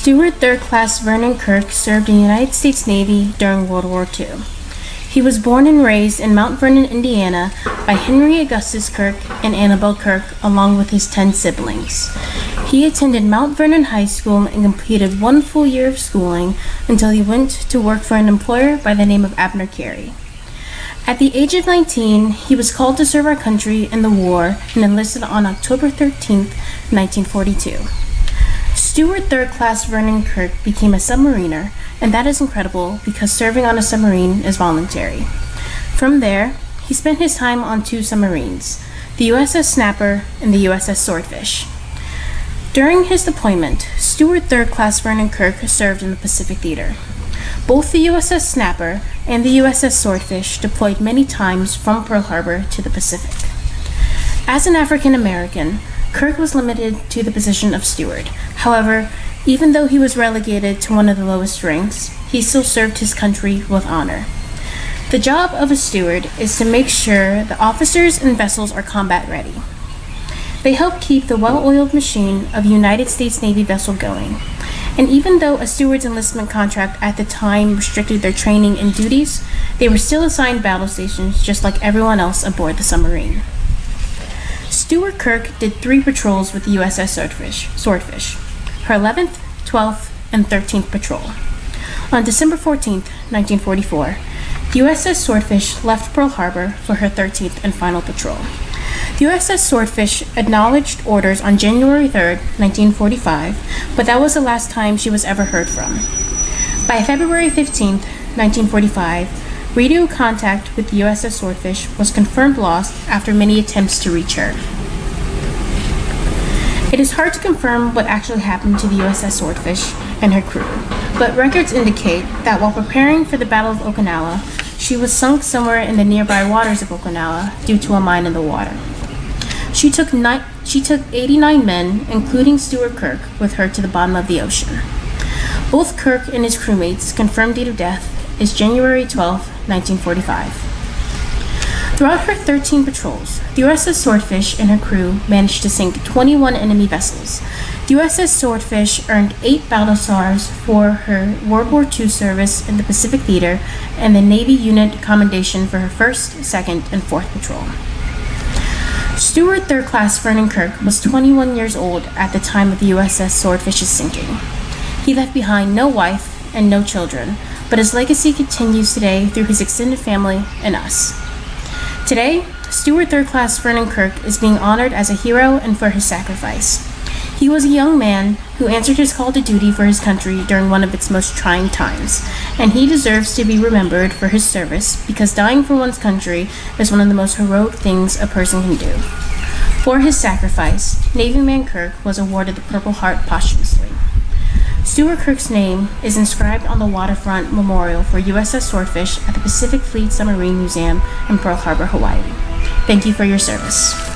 Steward third-class Vernon Kirk served in the United States Navy during World War II. He was born and raised in Mount Vernon, Indiana, by Henry Augustus Kirk and Annabelle Kirk, along with his 10 siblings. He attended Mount Vernon High School and completed 1 full year of schooling until he went to work for an employer by the name of Abner Carey. At the age of 19, he was called to serve our country in the war and enlisted on October 13, 1942. Steward third-class Vernon Kirk became a submariner, and that is incredible because serving on a submarine is voluntary. From there, he spent his time on 2 submarines, the USS Snapper and the USS Swordfish. During his deployment, Steward third-class Vernon Kirk served in the Pacific Theater. Both the USS Snapper and the USS Swordfish deployed many times from Pearl Harbor to the Pacific. As an African American, Kirk was limited to the position of steward. However, even though he was relegated to one of the lowest ranks, he still served his country with honor. The job of a steward is to make sure the officers and vessels are combat ready. They help keep the well-oiled machine of a United States Navy vessel going. And even though a steward's enlistment contract at the time restricted their training and duties, they were still assigned battle stations just like everyone else aboard the submarine. Steward Kirk did 3 patrols with the USS Swordfish, her 11th, 12th, and 13th patrol. On December 14, 1944, the USS Swordfish left Pearl Harbor for her 13th and final patrol. The USS Swordfish acknowledged orders on January 3, 1945, but that was the last time she was ever heard from. By February 15, 1945, radio contact with the USS Swordfish was confirmed lost after many attempts to reach her. It is hard to confirm what actually happened to the USS Swordfish and her crew, but records indicate that while preparing for the Battle of Okinawa, she was sunk somewhere in the nearby waters of Okinawa due to a mine in the water. She took 89 men, including Steward Kirk, with her to the bottom of the ocean. Both Kirk and his crewmates' confirmed date of death is January 12, 1945. Throughout her 13 patrols, the USS Swordfish and her crew managed to sink 21 enemy vessels. The USS Swordfish earned 8 battle stars for her World War II service in the Pacific Theater and the Navy Unit Commendation for her 1st, 2nd, and 4th patrol. Steward third-class Vernon Kirk was 21 years old at the time of the USS Swordfish's sinking. He left behind no wife and no children, but his legacy continues today through his extended family and us. Today, Steward third-class Vernon Kirk is being honored as a hero and for his sacrifice. He was a young man who answered his call to duty for his country during one of its most trying times, and he deserves to be remembered for his service because dying for one's country is one of the most heroic things a person can do. For his sacrifice, Navy Man Kirk was awarded the Purple Heart posthumously. Steward Kirk's name is inscribed on the waterfront memorial for USS Swordfish at the Pacific Fleet Submarine Museum in Pearl Harbor, Hawaii. Thank you for your service.